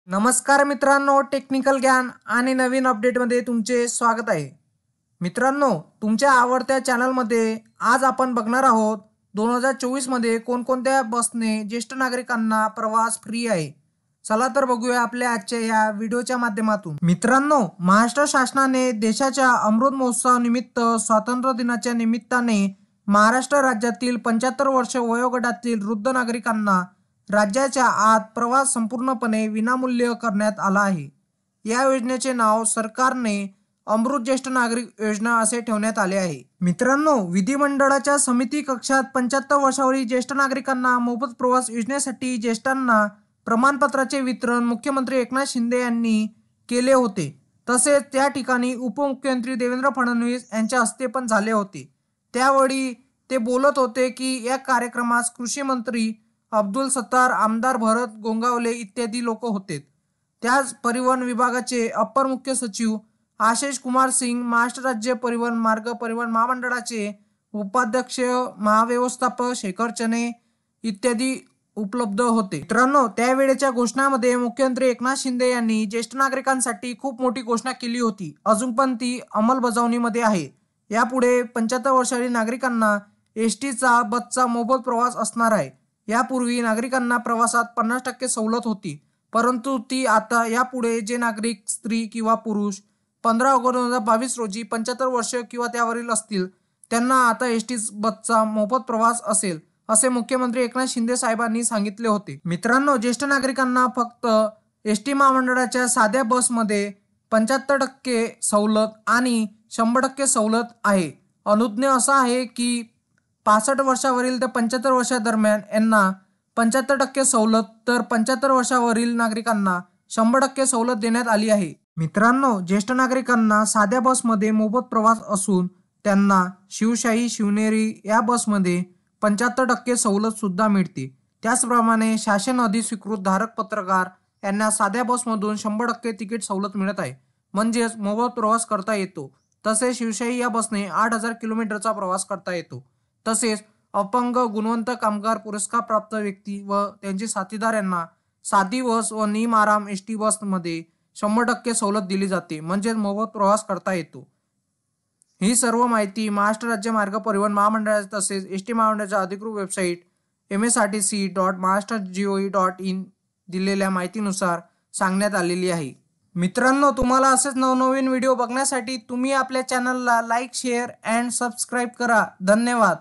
नमस्कार मित्रांनो, टेक्निकल ज्ञान आणि नवीन अपडेटमध्ये तुमचे स्वागत आहे। मित्रांनो, तुमच्या आवडत्या चॅनलमध्ये आज आपण बघणार आहोत 2024 मध्ये कोणकोणत्या बसने ज्येष्ठ नागरिकांना प्रवास फ्री आहे। चला तर बघूया आपल्या आजच्या या व्हिडिओच्या माध्यमातून। मित्रांनो, महाराष्ट्र शासनाने देशाच्या अमृत महोत्सव निमित्त स्वातंत्र्य दिनाच्या निमित्ताने महाराष्ट्र राज्यातील 75 वर्ष वयोगटातील वृद्ध नागरिकांना राज्याच्या आत प्रवास संपूर्णपणे विनामूल्य करण्यात आला आहे। या योजनेचे नाव सरकारने अमृत ज्येष्ठ नागरिक योजना असे ठेवण्यात आले आहे। मित्रांनो, विधिमंडळाच्या समिती कक्षात 75 वर्षावरील ज्येष्ठ नागरिकांना मोफत प्रवास योजनेसाठी ज्येष्ठांना प्रमाणपत्राचे वितरण मुख्यमंत्री एकनाथ शिंदे यांनी केले होते। तसेच त्या ठिकाणी उपमुख्यमंत्री देवेंद्र फडणवीस यांच्या हस्ते पण झाले होते। त्यावेळी ते बोलत होते की या कार्यक्रमास कृषी मंत्री अब्दुल सत्तार, आमदार भरत गोंगावले इत्यादी लोक होते। त्याच परिवहन विभागाचे अपर मुख्य सचिव आशिष कुमार सिंग, महाराष्ट्र राज्य परिवहन मार्ग परिवहन महामंडळाचे उपाध्यक्ष महाव्यवस्थापक शेखर चने इत्यादी उपलब्ध होते। मित्रांनो, त्यावेळेच्या घोषणामध्ये मुख्यमंत्री एकनाथ शिंदे यांनी ज्येष्ठ नागरिकांसाठी खूप मोठी घोषणा केली होती। अजून पण ती अंमलबजावणीमध्ये आहे। यापुढे 75 वर्षावरील नागरिकांना एसटीचा बसचा मोफत प्रवास असणार आहे। यापूर्वी नागरिकांना प्रवासात 50% सवलत होती, परंतु ती आता यापुढे जे नागरिक स्त्री किंवा पुरुष 15 ऑगस्ट 2022 रोजी 75 वर्ष किंवा त्यावरील असतील त्यांना आता एसटी बसचा मोफत प्रवास असेल, असे मुख्यमंत्री एकनाथ शिंदे साहेबांनी सांगितले होते। मित्रांनो, ज्येष्ठ नागरिकांना फक्त एसटी महामंडळाच्या साध्या बसमध्ये 75% सवलत आणि 100% सवलत आहे। अनुज्ञेय असं आहे की 65 वर्षावरील ते 75 वर्षादरम्यान यांना 75% सवलत, तर 75 वर्षावरील नागरिकांना 100% सवलत देण्यात आली आहे। मित्रांनो, ज्येष्ठ नागरिकांना साध्या बसमध्ये मोफत प्रवास असून त्यांना शिवशाही शिवनेरी या बसमध्ये 75% सवलत सुद्धा मिळते। त्याचप्रमाणे शासन अधिस्वीकृत धारक पत्रकार यांना साध्या बसमधून 100% तिकीट सवलत मिळत आहे, म्हणजेच मोफत प्रवास करता येतो। तसेच शिवशाही या बसने 8000 किलोमीटरचा प्रवास करता येतो। तसेच अपंग, गुणवंत कामगार, पुरस्कार प्राप्त व्यक्ती व त्यांचे साथीदार यांना साधी बस व निम आराम एसटी बसमध्ये 100% सवलत दिली जाते, म्हणजे मोफत प्रवास करता येतो। ही सर्व माहिती महाराष्ट्र राज्य मार्ग परिवहन महामंडळाच्या तसेच एसटी महामंडळाच्या अधिकृत वेबसाईट msrtc.maharashtra.gov.in दिलेल्या माहितीनुसार सांगण्यात आलेली आहे। मित्रांनो, तुम्हाला असेच नवनवीन व्हिडिओ बघण्यासाठी तुम्ही आपल्या चॅनलला लाईक, शेअर अँड सबस्क्राईब करा। धन्यवाद।